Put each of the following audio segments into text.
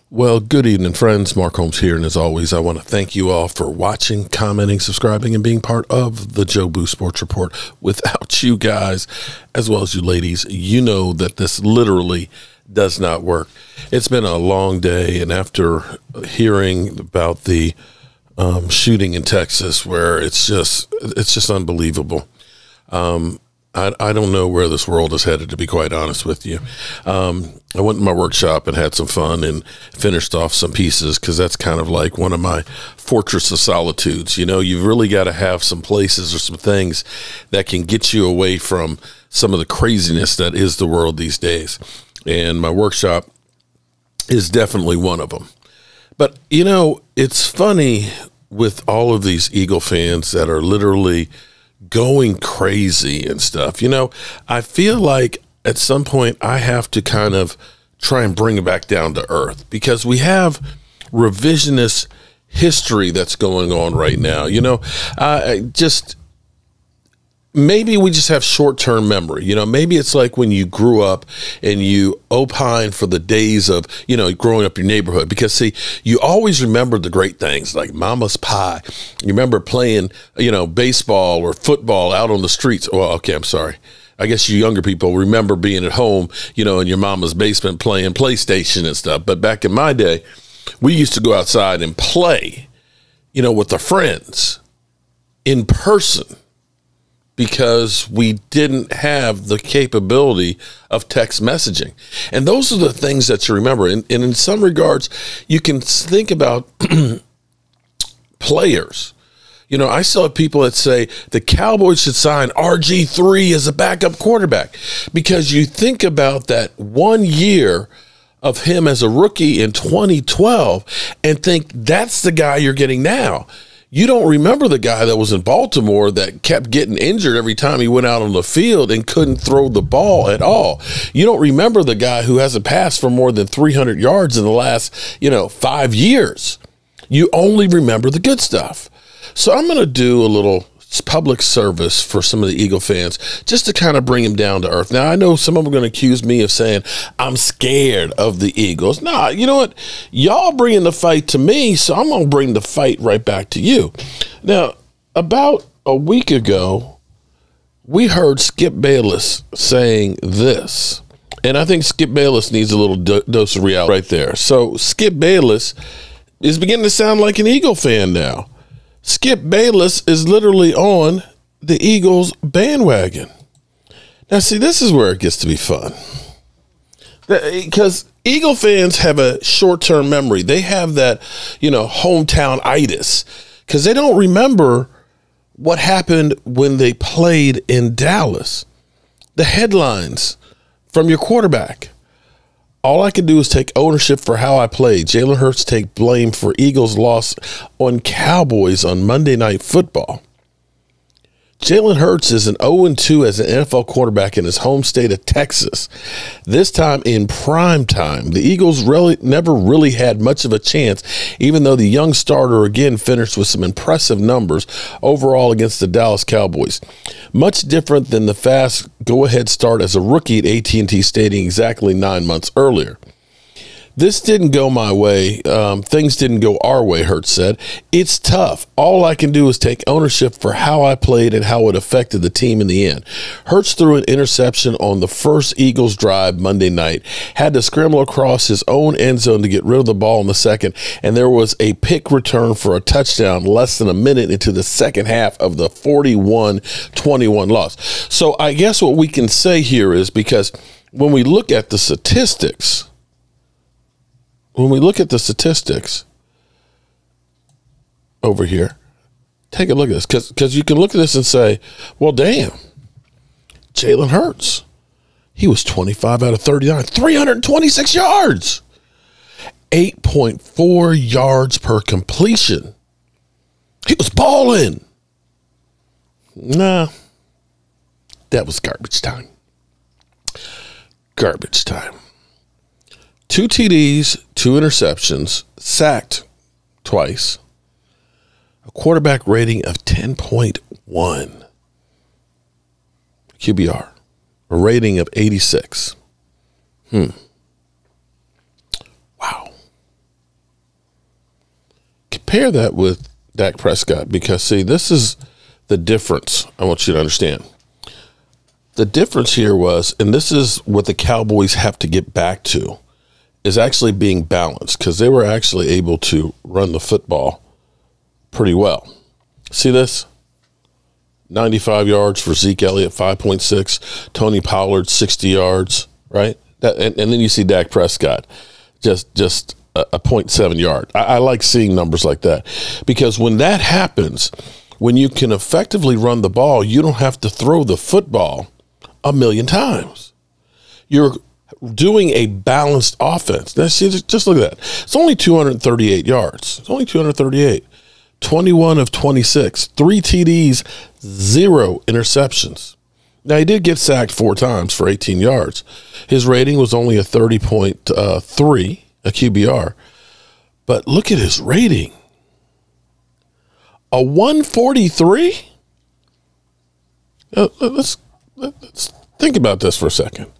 Well, good evening, friends. Mark Holmes here, and as always, I want to thank you all for watching, commenting, subscribing, and being part of the Jobu Sports Report. Without you guys, as well as you ladies, you know that this literally does not work. It's been a long day, and after hearing about the shooting in Texas, where it's just unbelievable. I don't know where this world is headed, to be quite honest with you. I went to my workshop and had some fun and finished off some pieces, because that's kind of like one of my fortress of solitudes. You know, you've really got to have some places or some things that can get you away from some of the craziness that is the world these days. And my workshop is definitely one of them. But, you know, it's funny with all of these Eagle fans that are literally going crazy and stuff. You know, I feel like at some point I have to kind of try and bring it back down to earth, because we have revisionist history that's going on right now. You know, maybe we just have short-term memory. You know, maybe it's like when you grew up and you opine for the days of, you know, growing up in your neighborhood, because see, you always remember the great things like mama's pie. You remember playing, you know, baseball or football out on the streets. Well, okay, I'm sorry. I guess you younger people remember being at home, you know, in your mama's basement playing PlayStation and stuff. But back in my day, we used to go outside and play, you know, with our friends in person, because we didn't have the capability of text messaging. And those are the things that you remember. And in some regards, you can think about players. You know, I still have people that say the Cowboys should sign RG3 as a backup quarterback, because you think about that 1 year of him as a rookie in 2012 and think that's the guy you're getting now. You don't remember the guy that was in Baltimore that kept getting injured every time he went out on the field and couldn't throw the ball at all. You don't remember the guy who hasn't passed for more than 300 yards in the last, 5 years. You only remember the good stuff. So I'm going to do a little public service for some of the Eagle fans, just to kind of bring them down to earth. Now, I know some of them are going to accuse me of saying I'm scared of the Eagles. Nah, you know what? Y'all bringing the fight to me, so I'm going to bring the fight right back to you. Now, about a week ago, we heard Skip Bayless saying this, and I think Skip Bayless needs a little dose of reality right there. So Skip Bayless is beginning to sound like an Eagle fan now. Skip Bayless is literally on the Eagles bandwagon. Now, see, this is where it gets to be fun, because Eagle fans have a short-term memory. They have that, hometown-itis, because they don't remember what happened when they played in Dallas. The headlines from your quarterback. All I can do is take ownership for how I played. Jalen Hurts take blame for Eagles' loss on Cowboys on Monday Night Football. Jalen Hurts is an 0-2 as an NFL quarterback in his home state of Texas. This time in prime time. The Eagles never really had much of a chance, even though the young starter again finished with some impressive numbers overall against the Dallas Cowboys. Much different than the fast go-ahead start as a rookie at AT&T Stadium exactly 9 months earlier. This didn't go my way. Things didn't go our way, Hurts said. It's tough. All I can do is take ownership for how I played and how it affected the team in the end. Hurts threw an interception on the first Eagles drive Monday night, had to scramble across his own end zone to get rid of the ball in the second, and there was a pick return for a touchdown less than a minute into the second half of the 41-21 loss. So I guess what we can say here is, because when we look at the statistics, over here, take a look at this, because you can look at this and say, well, damn, Jalen Hurts, he was 25 out of 39, 326 yards, 8.4 yards per completion. He was balling. Nah, that was garbage time. Garbage time. 2 TDs, 2 interceptions, sacked twice, a quarterback rating of 10.1, QBR, a rating of 86. Wow. compare that with Dak Prescott because, see, this is the difference I want you to understand. The difference here was, and this is what the Cowboys have to get back to, is actually being balanced because they were actually able to run the football pretty well. See this? 95 yards for Zeke Elliott, 5.6. Tony Pollard, 60 yards, right? And then you see Dak Prescott, just a 0.7 yard. I like seeing numbers like that because when that happens, when you can effectively run the ball, you don't have to throw the football a million times. You're doing a balanced offense. Now, see, just look at that. It's only 238 yards. It's only 238. 21 of 26. 3 TDs, 0 interceptions. Now, he did get sacked 4 times for 18 yards. His rating was only a 30.3, a QBR. But look at his rating. A 143? Let's think about this for a second.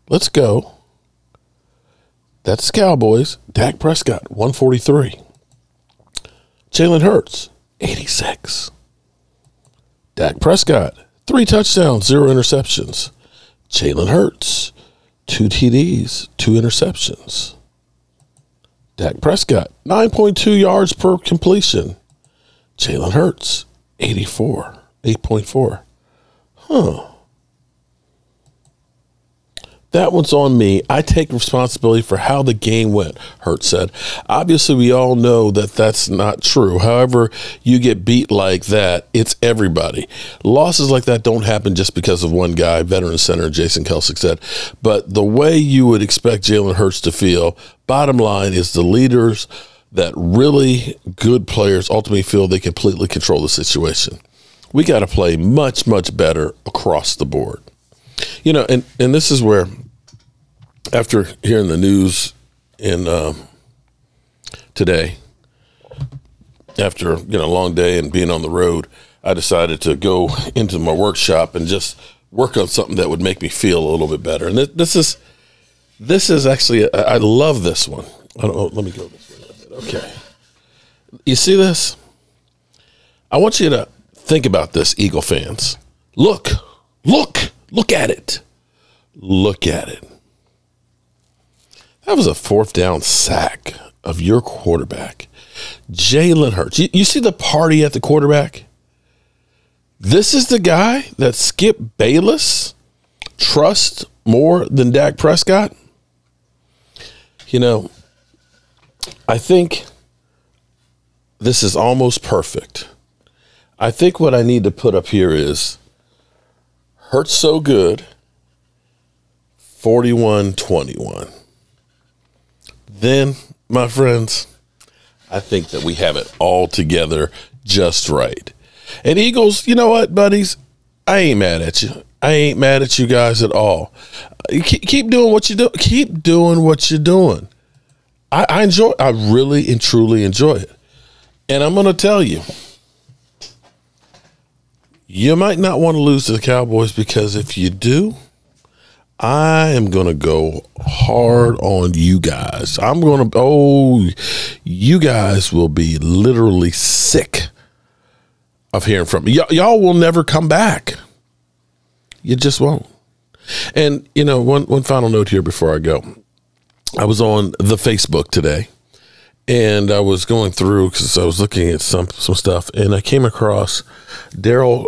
Let's go. That's Cowboys. Dak Prescott, 143. Jalen Hurts, 86. Dak Prescott, 3 touchdowns, 0 interceptions. Jalen Hurts, 2 TDs, 2 interceptions. Dak Prescott, 9.2 yards per completion. Jalen Hurts, 84, 8.4. That one's on me. I take responsibility for how the game went, Hurts said. Obviously, we all know that that's not true. However, you get beat like that, it's everybody. Losses like that don't happen just because of one guy, veteran center Jason Kelce said. But the way you would expect Jalen Hurts to feel, bottom line is the leaders that really good players ultimately feel they completely control the situation. We got to play much, much better across the board. You know, and this is where, after hearing the news in today, after a long day and being on the road, I decided to go into my workshop and just work on something that would make me feel a little bit better. And this is actually, I love this one. Let me go this way. Okay. You see this? I want you to think about this, Eagle fans. Look at it. Look at it. That was a 4th down sack of your quarterback, Jalen Hurts. You see the party at the quarterback? This is the guy that Skip Bayless trusts more than Dak Prescott. I think this is almost perfect. I think what I need to put up here is Hurts so good, 41-21. Then, my friends, I think that we have it all together just right. And Eagles, you know what, buddies? I ain't mad at you. I ain't mad at you guys at all. Keep doing what you do. Keep doing what you're doing. I enjoy. I really and truly enjoy it. And I'm going to tell you, you might not want to lose to the Cowboys because if you do, I am going to go hard on you guys. You guys will be literally sick of hearing from me. Y'all will never come back. You just won't. And, one final note here before I go. I was on the Facebook today, and I was going through because I was looking at some stuff, and I came across Daryl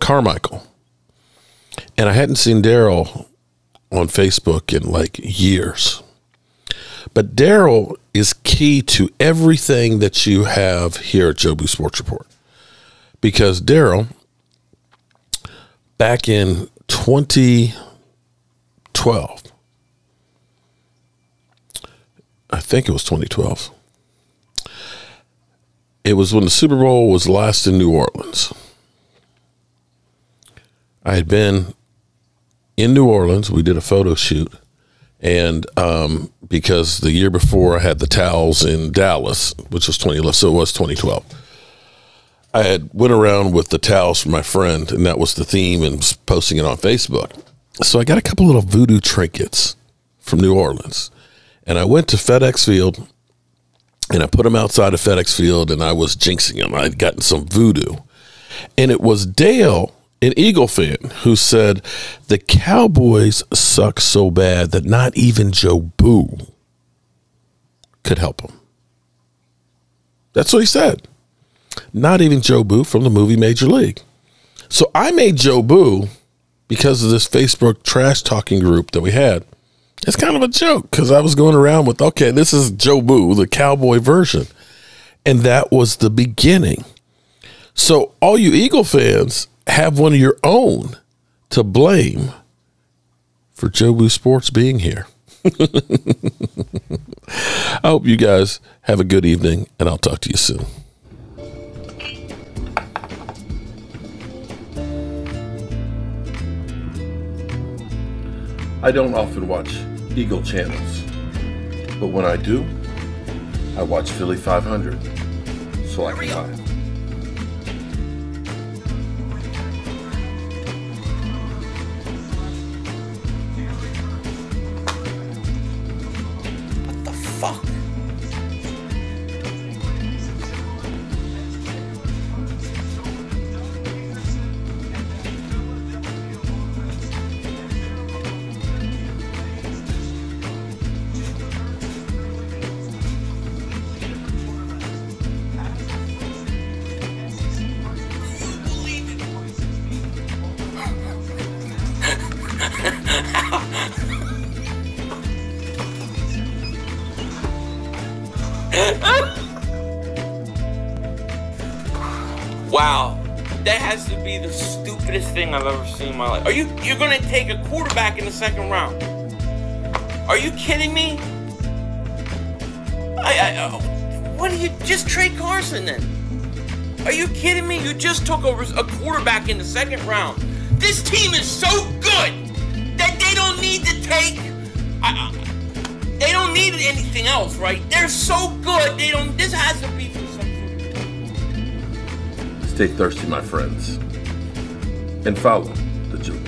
Carmichael. And I hadn't seen Daryl on Facebook in like years. But Daryl is key to everything that you have here at Jobu Sports Report. Because Daryl, back in 2012, I think it was 2012, it was when the Super Bowl was last in New Orleans. I had been in New Orleans. We did a photo shoot. And because the year before I had the towels in Dallas, which was 2011, so it was 2012. I had went around with the towels for my friend, and that was the theme, and was posting it on Facebook. So I got a couple little voodoo trinkets from New Orleans. And I went to FedEx Field, And I put them outside of FedEx Field, and I was jinxing them. I'd gotten some voodoo. And it was Dale, an Eagle fan, who said the Cowboys suck so bad that not even Jobu could help him. That's what he said. Not even Jobu from the movie Major League. So I made Jobu because of this Facebook trash talking group that we had. It's kind of a joke because I was going around with, okay, this is Jobu, the Cowboy version. And that was the beginning. So all you Eagle fans have one of your own to blame for Jobu Sports being here. I hope you guys have a good evening, and I'll talk to you soon. I don't often watch Eagle channels, but when I do, I watch Philly 500, so I can lie. What the fuck? Wow, that has to be the stupidest thing I've ever seen in my life. You're gonna take a quarterback in the second round? Are you kidding me? What do you just trade Carson then? Are you kidding me? You just took a quarterback in the second round. This team is so good that they don't need to take. They don't need anything else, right? They're so good. They don't. This has to be for something. Stay thirsty, my friends, and follow the Jobu